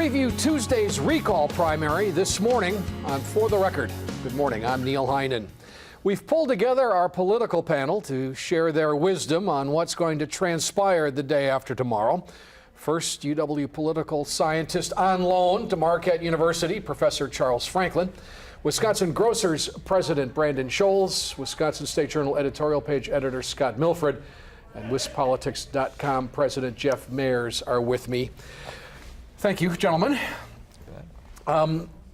preview Tuesday's recall primary this morning on For the Record. Good morning, I'm Neil Heinen. We've pulled together our political panel to share their wisdom on what's going to transpire the day after tomorrow. First, UW political scientist on loan to Marquette University, Professor Charles Franklin. Wisconsin Grocers President Brandon Scholes, Wisconsin State Journal editorial page editor Scott Milford, and WisPolitics.com President Jeff Mayers are with me. Thank you, gentlemen.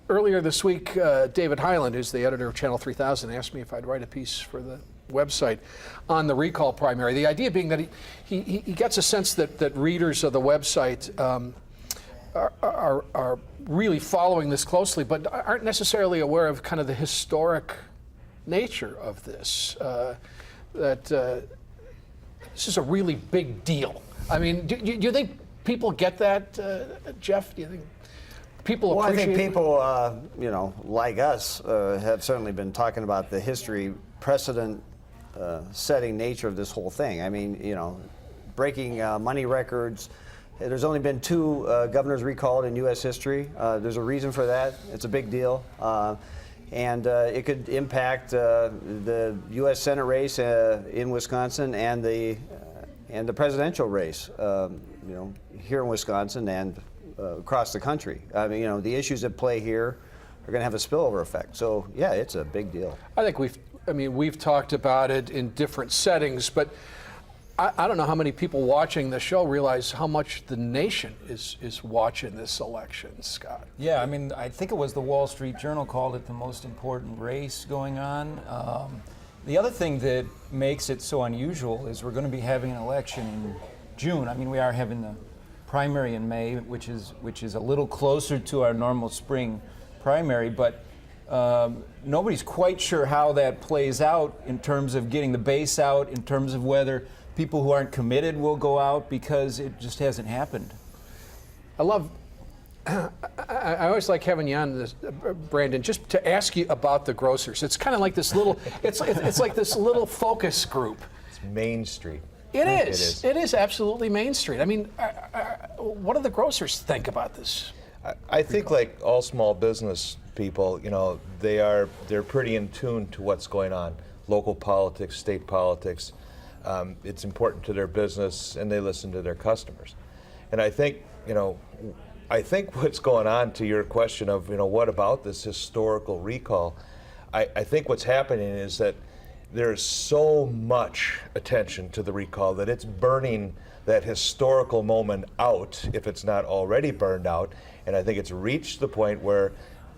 Earlier this week, David Heinen, who's the editor of Channel 3000, asked me if I'd write a piece for the website on the recall primary. The idea being that he gets a sense that readers of the website are really following this closely, but aren't necessarily aware of kind of the historic nature of this. This is a really big deal. I mean, do you think people get that, Jeff? Do you think people appreciate it? I think people, like us, have certainly been talking about the history, precedent-setting nature of this whole thing. I mean, breaking money records. There's only been 2 governors recalled in U.S. history. There's a reason for that. It's a big deal. And it could impact the U.S. Senate race in Wisconsin and the presidential race, here in Wisconsin and across the country. I mean, the issues at play here are going to have a spillover effect. So, yeah, it's a big deal. I think we've talked about it in different settings, but I don't know how many people watching the show realize how much the nation is watching this election, Scott. Yeah, I mean, I think it was the Wall Street Journal called it the most important race going on. The other thing that makes it so unusual is we're going to be having an election in June. I mean, we are having the primary in May, which is a little closer to our normal spring primary, but nobody's quite sure how that plays out in terms of getting the base out, in terms of whether people who aren't committed will go out, because it just hasn't happened. I always like having you on this, Brandon, just to ask you about the grocers. It's kind of like this little, it's like this little focus group. It's Main Street. It is absolutely Main Street. I mean, what do the grocers think about this? I think, like all small business people, they're pretty in tune to what's going on. Local politics, state politics. It's important to their business, and they listen to their customers. And I think, what's going on, to your question of, what about this historical recall? I think what's happening is that there's so much attention to the recall that it's burning that historical moment out, if it's not already burned out. And I think it's reached the point where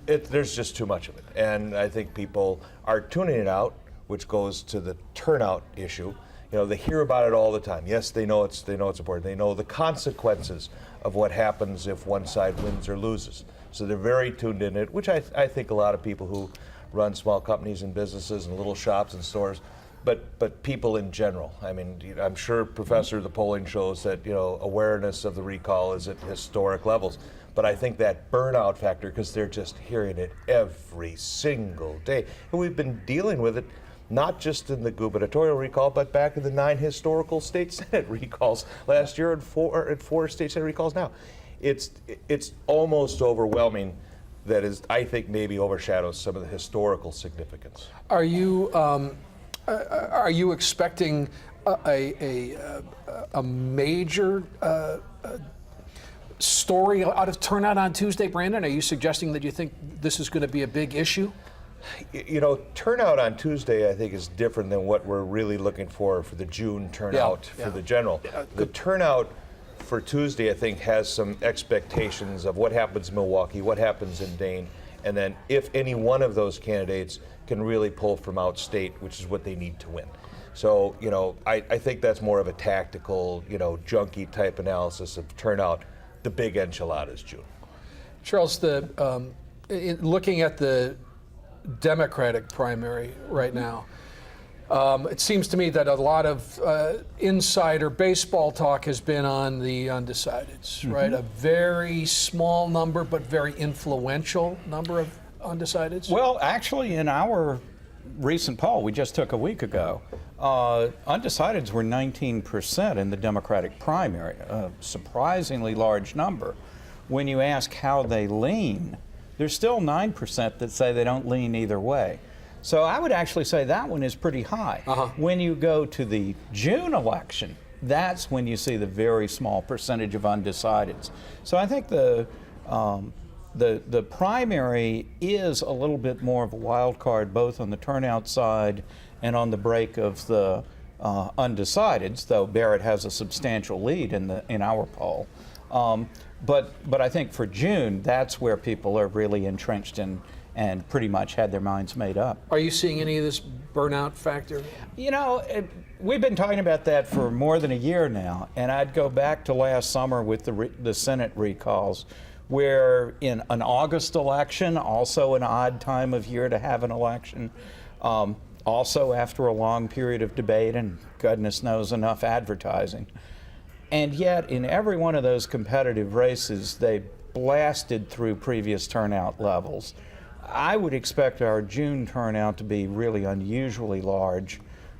there's just too much of it. And I think people are tuning it out, which goes to the turnout issue. They hear about it all the time. Yes, they know it's important. They know the consequences of what happens if one side wins or loses. So they're very tuned in it, which I think a lot of people who run small companies and businesses and little shops and stores, but people in general. I mean, I'm sure, Professor, the polling shows that awareness of the recall is at historic levels. But I think that burnout factor, because they're just hearing it every single day, and we've been dealing with it not just in the gubernatorial recall, but back in the 9 historical state senate recalls last year and 4 state senate recalls now. It's almost overwhelming. That is, I think, maybe overshadows some of the historical significance. Are you expecting a major story out of turnout on Tuesday, Brandon? Are you suggesting that you think this is going to be a big issue? Turnout on Tuesday, I think, is different than what we're really looking for the June turnout for the general. The turnout for Tuesday, I think, has some expectations of what happens in Milwaukee, what happens in Dane, and then if any one of those candidates can really pull from outstate, which is what they need to win. So, I think that's more of a tactical, junkie type analysis of turnout. The big enchilada is June. Charles, looking at the Democratic primary right now, it seems to me that a lot of insider baseball talk has been on the undecideds, right? A very small number, but very influential number of undecideds. Well, actually, in our recent poll we just took a week ago, undecideds were 19% in the Democratic primary, a surprisingly large number. when you ask how they lean, there's still 9% that say they don't lean either way. So I would actually say that one is pretty high. When you go to the June election, that's when you see the very small percentage of undecideds. So I think the primary is a little bit more of a wild card, both on the turnout side and on the break of the undecideds, though Barrett has a substantial lead in our poll. But I think for June, that's where people are really entrenched in and pretty much had their minds made up. Are you seeing any of this burnout factor? You know, we've been talking about that for more than a year now, and I'd go back to last summer with the Senate recalls, where in an August election, also an odd time of year to have an election, also after a long period of debate and goodness knows enough advertising. And yet, in every one of those competitive races, they blasted through previous turnout levels. I would expect our June turnout to be really unusually large,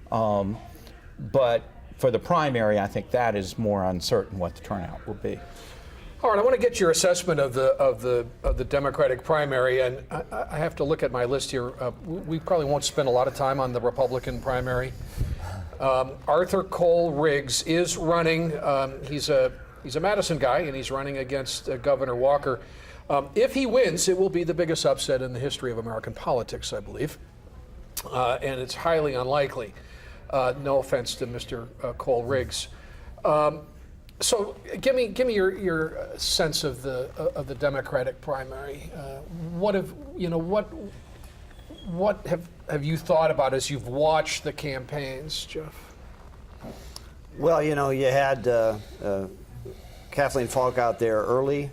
but for the primary, I think that is more uncertain what the turnout will be. All right, I want to get your assessment of the Democratic primary, and I have to look at my list here. We probably won't spend a lot of time on the Republican primary. Arthur Cole Riggs is running. He's a Madison guy, and he's running against Governor Walker. If he wins, it will be the biggest upset in the history of American politics, I believe, and it's highly unlikely. No offense to Mr. Cole Riggs. So give me your sense of the Democratic primary. What have you thought about as you've watched the campaigns, Jeff? Well, you know, you had Kathleen Falk out there early.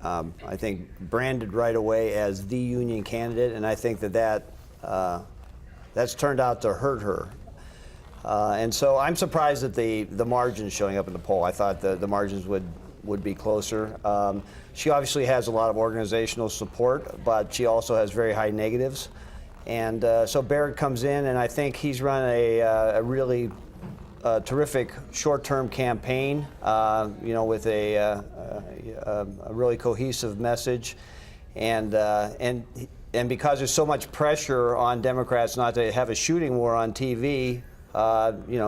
I think branded right away as the union candidate, and I think that's turned out to hurt her. And so I'm surprised at the margins showing up in the poll. I thought the margins would be closer. She obviously has a lot of organizational support, but she also has very high negatives. And so Barrett comes in, and I think he's run a really terrific short-term campaign, with a really cohesive message, and because there's so much pressure on Democrats not to have a shooting war on TV,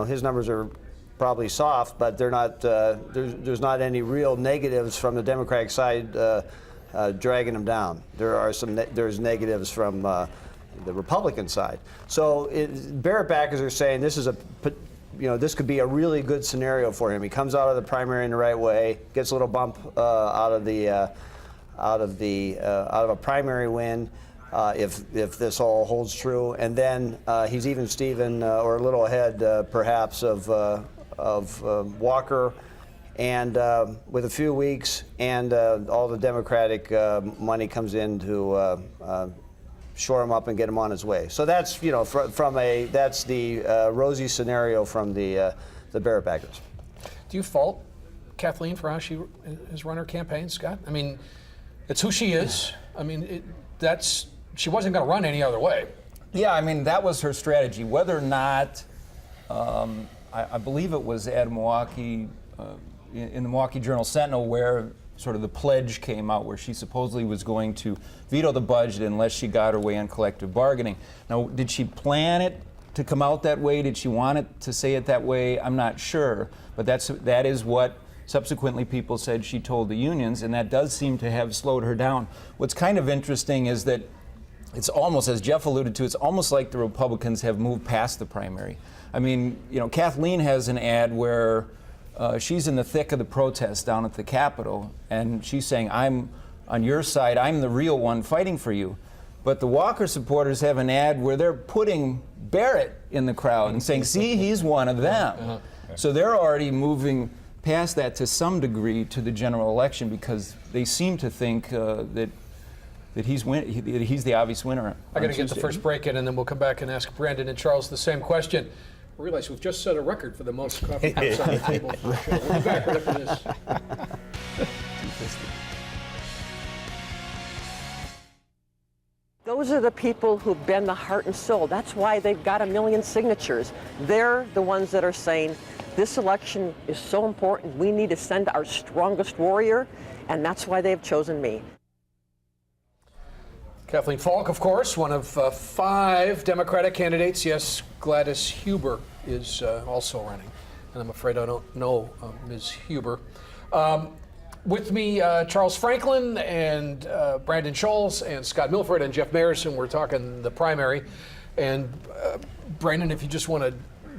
his numbers are probably soft, but they're not. There's not any real negatives from the Democratic side dragging them down. There's negatives from the Republican side. So Barrett backers are saying this is this could be a really good scenario for him. He comes out of the primary in the right way, gets a little bump out of a primary win, if this all holds true, and then he's even Steven or a little ahead perhaps of Walker, and with a few weeks, and all the Democratic money comes in to shore him up and get him on his way. So that's that's the rosy scenario from the Barrett backers. Do you fault Kathleen for how she has run her campaign, Scott? I mean, it's who she is. I mean, she wasn't going to run any other way. Yeah, I mean, that was her strategy. Whether or not, I believe it was at Milwaukee, in the Milwaukee Journal-Sentinel, where sort of the pledge came out, where she supposedly was going to veto the budget unless she got her way on collective bargaining. Now, did she plan it to come out that way? Did she want it to say it that way? I'm not sure, but that is what subsequently people said she told the unions, and that does seem to have slowed her down. What's kind of interesting is that it's almost, as Jeff alluded to, it's almost like the Republicans have moved past the primary. I mean, Kathleen has an ad where she's in the thick of the protest down at the Capitol, and she's saying, I'm on your side, I'm the real one fighting for you. But the Walker supporters have an ad where they're putting Barrett in the crowd and saying, see, he's one of them. So they're already moving past that to some degree to the general election, because they seem to think that he's the obvious winner. I got to get the first break in, and then we'll come back and ask Brandon and Charles the same question. I realize we've just set a record for the most coffee cups on the table for the show. We'll be back right after this. Those are the people who've been the heart and soul. That's why they've got 1 million signatures. They're the ones that are saying, this election is so important, we need to send our strongest warrior, and that's why they've chosen me. Kathleen Falk, of course, one of 5 Democratic candidates. Yes, Gladys Huber is also running, and I'm afraid I don't know Ms. Huber. With me, Charles Franklin and Brandon Scholes and Scott Milford and Jeff Mayerson. We're talking the primary. And Brandon, if you just want to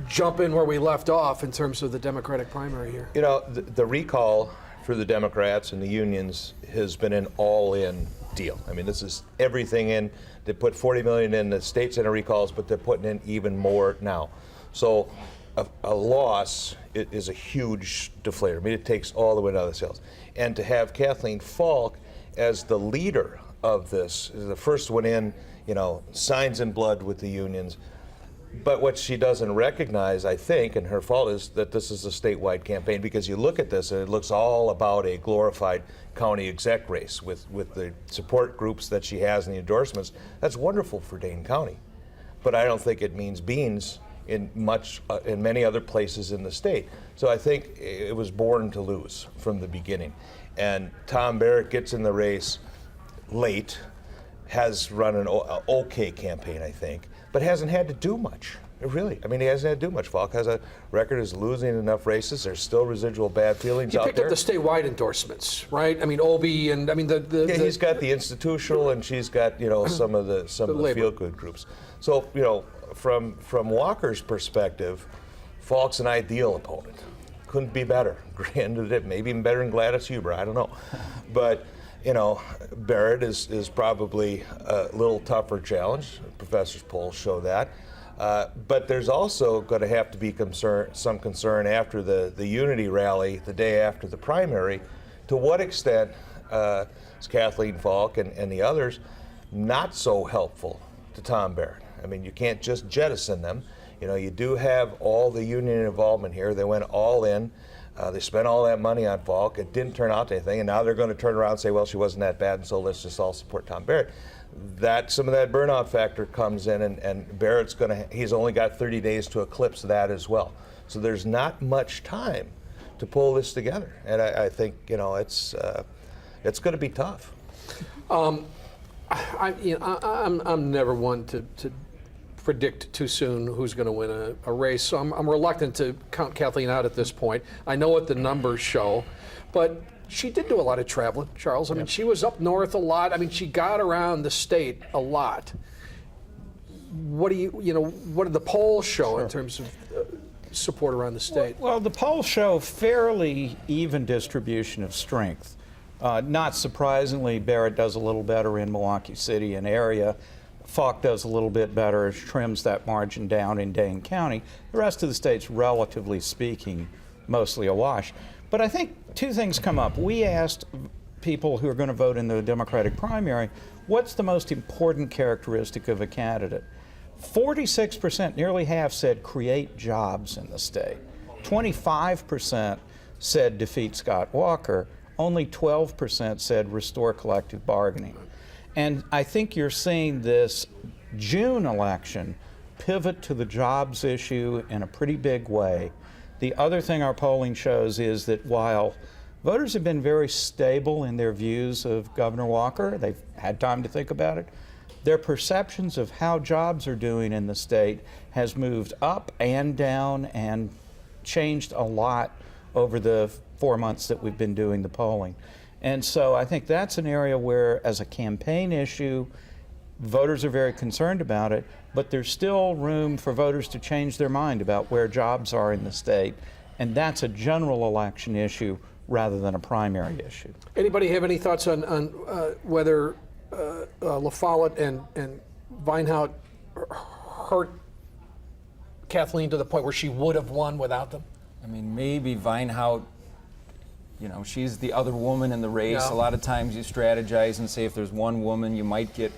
jump in where we left off in terms of the Democratic primary here. You know, the recall for the Democrats and the unions has been an all-in deal. I mean, this is everything in. They put $40 million in the state center recalls, but they're putting in even more now. So a loss is a huge deflator. I mean, it takes all the way out of the sales. And to have Kathleen Falk as the leader of this, the first one in, you know, signs in blood with the unions. But what she doesn't recognize, I think, and her fault, is that this is a statewide campaign, because you look at this and it looks all about a glorified county exec race with the support groups that she has and the endorsements. That's wonderful for Dane County. But I don't think it means beans in many other places in the state. So I think it was born to lose from the beginning. And Tom Barrett gets in the race late, has run an okay campaign, I think, but hasn't had to do much. Really, I mean, he hasn't had to do much. Falk has a record of losing enough races. There's still residual bad feelings out there. You picked up the statewide endorsements, right? I mean, Obie and I mean he's got the institutional, and she's got, you know, some of the feel-good groups. So, you know, from Walker's perspective, Falk's an ideal opponent. Couldn't be better. Granted, maybe even better than Gladys Huber. I don't know, but. You know, Barrett is probably a little tougher challenge. Professor's polls show that. But there's also going to have to be some concern after the unity rally the day after the primary. To what extent is Kathleen Falk and the others not so helpful to Tom Barrett? I mean, you can't just jettison them. You know, you do have all the union involvement here. They went all in. They spent all that money on Falk. It didn't turn out to anything, and now they're going to turn around and say, well, she wasn't that bad, and so let's just all support Tom Barrett. Some of that burnout factor comes in, and Barrett's he's only got 30 days to eclipse that as well. So there's not much time to pull this together, and I think, you know, it's going to be tough. I'm never one to predict too soon who's going to win a race. So I'm reluctant to count Kathleen out at this point. I know what the numbers show, but she did do a lot of traveling, Charles. I mean, she was up north a lot. I mean, she got around the state a lot. What do what did the polls show in terms of support around the state? Well, the polls show fairly even distribution of strength. Not surprisingly, Barrett does a little better in Milwaukee City and area. Falk does a little bit better, trims that margin down in Dane County. The rest of the state's, relatively speaking, mostly a wash. But I think 2 things come up. We asked people who are going to vote in the Democratic primary, what's the most important characteristic of a candidate? 46%, nearly half, said create jobs in the state. 25% said defeat Scott Walker. Only 12% said restore collective bargaining. And I think you're seeing this June election pivot to the jobs issue in a pretty big way. The other thing our polling shows is that while voters have been very stable in their views of Governor Walker, they've had time to think about it, their perceptions of how jobs are doing in the state has moved up and down and changed a lot over the 4 months that we've been doing the polling. And so I think that's an area where, as a campaign issue, voters are very concerned about it, but there's still room for voters to change their mind about where jobs are in the state, and that's a general election issue rather than a primary issue. Anybody have any thoughts on whether La Follette and Weinhaut hurt Kathleen to the point where she would have won without them? I mean, maybe Weinhaut, you know, she's the other woman in the race. Yeah. A lot of times you strategize and say if there's one woman, you might get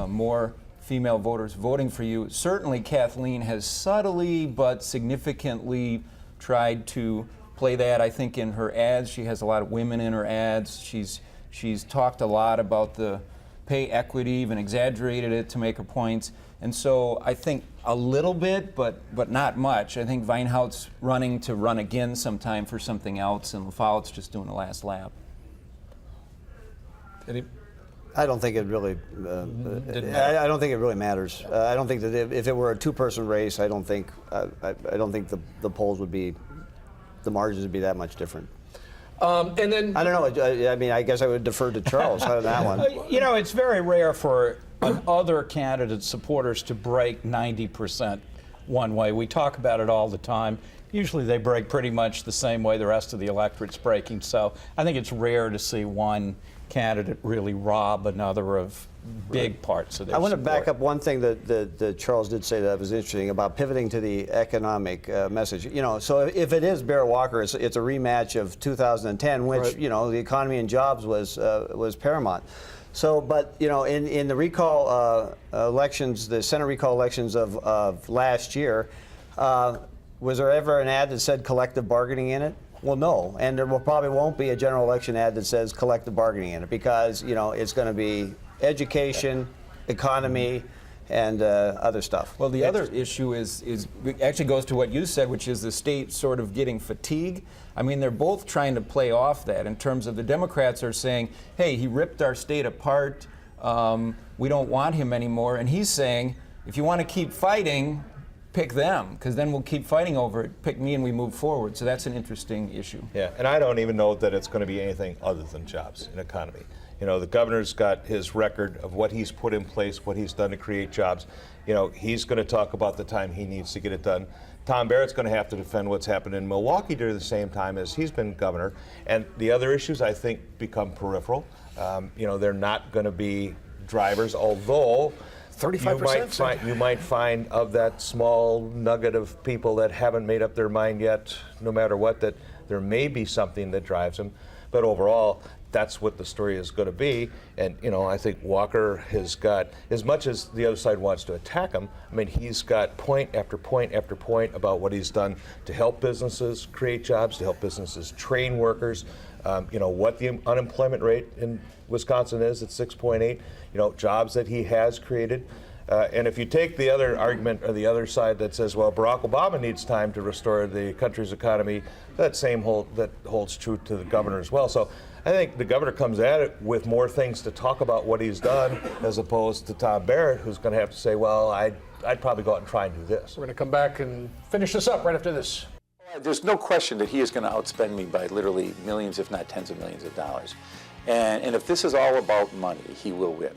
more female voters voting for you. Certainly Kathleen has subtly but significantly tried to play that. I think in her ads, she has a lot of women in her ads. She's talked a lot about the pay equity, even exaggerated it to make her points. And so I think a little bit, but not much. I think Weinhaut's running to run again sometime for something else, and La Follette's just doing the last lap. Any- I don't think it really. Didn't I don't think it really matters. I don't think that if it were a two-person race, I don't think the polls would be, the margins would be that much different. And then I don't know. I mean, I guess I would defer to Charles on that one. You know, it's very rare for other candidate supporters to break 90% one way. We talk about it all the time. Usually they break pretty much the same way the rest of the electorate's breaking. So I think it's rare to see one candidate really rob another of big parts of their I want to support. back up one thing that Charles did say that was interesting about pivoting to the economic message. You know, so if it is Barrett Walker, it's a rematch of 2010, which Right. you know the economy and jobs was paramount. So, but you know, in the recall elections, the Senate recall elections of last year, was there ever an ad that said collective bargaining in it? Well, no, and there probably won't be a general election ad that says collective bargaining in it because you know it's going to be education, economy, and other stuff. Well, the other issue is actually goes to what you said, which is the state sort of getting fatigue. I mean, they're both trying to play off that in terms of the Democrats are saying, hey, he ripped our state apart. We don't want him anymore. And he's saying, if you want to keep fighting, pick them, because then we'll keep fighting over it. Pick me and we move forward. So that's an interesting issue. Yeah, and I don't even know that it's going to be anything other than jobs and economy. You know, the governor's got his record of what he's put in place, what he's done to create jobs. You know, he's going to talk about the time he needs to get it done. Tom Barrett's going to have to defend what's happened in Milwaukee during the same time as he's been governor. And the other issues, I think, become peripheral. You know, they're not going to be drivers, although 35%? you might find of that small nugget of people that haven't made up their mind yet, no matter what, that there may be something that drives them. But overall, that's what the story is going to be. And, you know, I think Walker has got, as much as the other side wants to attack him, I mean, he's got point after point after point about what he's done to help businesses create jobs, to help businesses train workers. You know, what the unemployment rate in Wisconsin is at 6.8, you know, jobs that he has created. And if you take the other argument or the other side that says, well, Barack Obama needs time to restore the country's economy, that holds true to the governor as well. So I think the governor comes at it with more things to talk about what he's done as opposed to Tom Barrett, who's going to have to say, well, I'd probably go out and try and do this. we're going to come back and finish this up right after this. There's no question that he is going to outspend me by literally millions, if not tens of millions of dollars. And if this is all about money, he will win.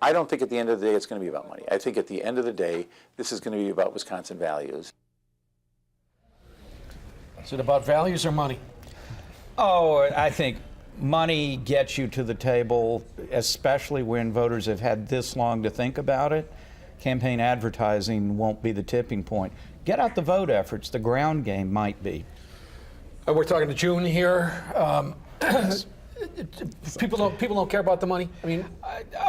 I don't think at the end of the day it's going to be about money. I think at the end of the day, this is going to be about Wisconsin values. Is it about values or money? Oh, I think money gets you to the table, especially when voters have had this long to think about it. Campaign advertising won't be the tipping point. Get out the vote efforts. The ground game might be. We're talking to June here. People don't care about the money. I mean,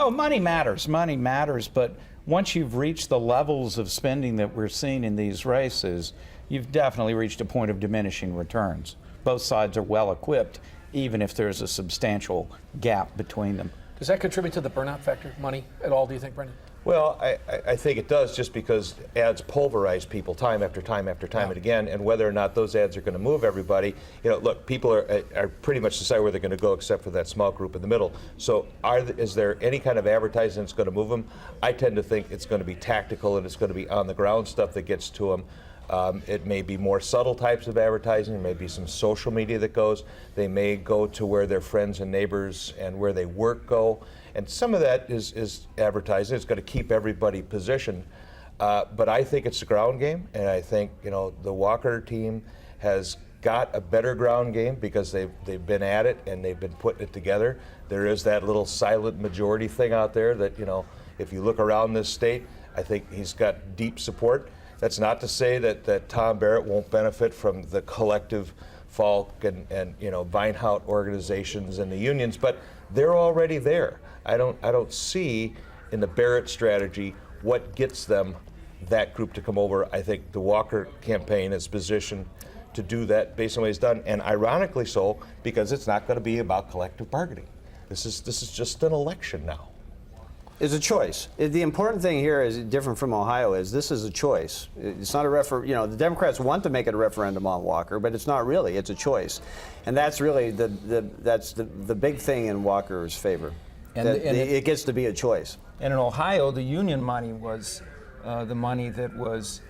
Money matters. Money matters. But once you've reached the levels of spending that we're seeing in these races, you've definitely reached a point of diminishing returns. Both sides are well equipped, even if there's a substantial gap between them. does that contribute to the burnout factor, money, at all, do you think, Brendan? Well, I think it does, just because ads pulverize people time after time after time and again, and whether or not those ads are going to move everybody, you know, look, people are pretty much decide where they're going to go except for that small group in the middle. So is there any kind of advertising that's going to move them? I tend to think it's going to be tactical and it's going to be on the ground stuff that gets to them. It may be more subtle types of advertising. There may be some social media that goes. They may go to where their friends and neighbors and where they work go. And some of that is advertising. It's going to keep everybody positioned. But I think it's a ground game. And I think, you know, the Walker team has got a better ground game because they've been at it and they've been putting it together. There is that little silent majority thing out there that, you know, if you look around this state, I think he's got deep support. That's not to say that Tom Barrett won't benefit from the collective Falk and you know, Vinehout organizations and the unions, but they're already there. I don't see in the Barrett strategy what gets them that group to come over. I think the Walker campaign is positioned to do that based on what he's done, and ironically so, because it's not going to be about collective bargaining. This is just an election now. It's a choice. The important thing here is different from Ohio is this is a choice. It's not a the Democrats want to make it a referendum on Walker, but it's not really. It's a choice, and that's really the big thing in Walker's favor. And it gets to be a choice. And in Ohio, the union money was the money that was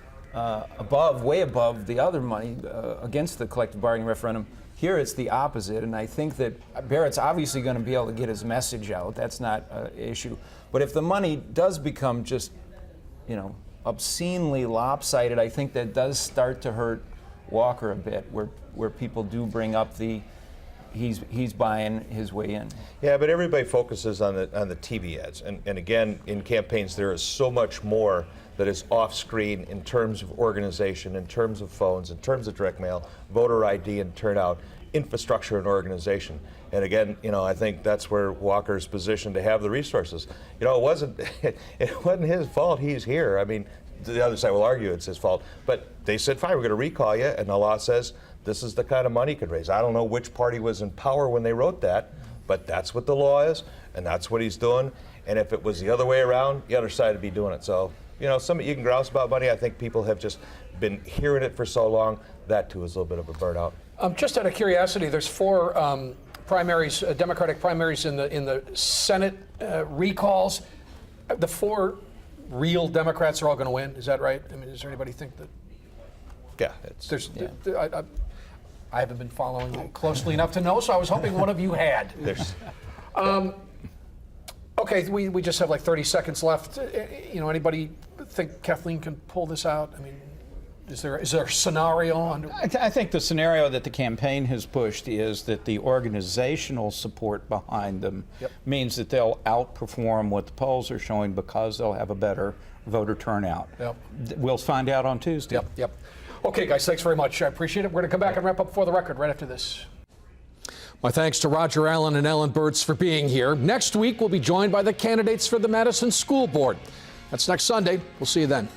way above the other money against the collective bargaining referendum. Here it's the opposite, and I think that Barrett's obviously going to be able to get his message out. That's not an issue. But if the money does become just, obscenely lopsided, I think that does start to hurt Walker a bit, where people do bring up he's buying his way in. Yeah, but everybody focuses on the TV ads, and again, in campaigns there is so much more that is off screen in terms of organization, in terms of phones, in terms of direct mail, voter ID and turnout, infrastructure and organization. And again, I think that's where Walker's positioned to have the resources. It wasn't his fault he's here. I mean, the other side will argue it's his fault, but they said, fine, we're going to recall you, and the law says this is the kind of money he could raise. I don't know which party was in power when they wrote that, but that's what the law is, and that's what he's doing. And if it was the other way around, the other side would be doing it. So, you can grouse about money. I think people have just been hearing it for so long. That too is a little bit of a burnout. Just out of curiosity, there's 4 primaries, Democratic primaries in the Senate recalls. The 4 real Democrats are all going to win. Is that right? I mean, does anybody think that? Yeah, I haven't been following it closely enough to know, so I was hoping one of you had. Okay, we just have like 30 seconds left. Anybody think Kathleen can pull this out? I mean, is there a scenario? I think the scenario that the campaign has pushed is that the organizational support behind them means that they'll outperform what the polls are showing because they'll have a better voter turnout. We'll find out on Tuesday. Yep. Okay, guys, thanks very much. I appreciate it. We're going to come back and wrap up For the Record right after this. My thanks to Roger Allen and Ellen Burtz for being here. Next week, we'll be joined by the candidates for the Madison School Board. That's next Sunday. We'll see you then.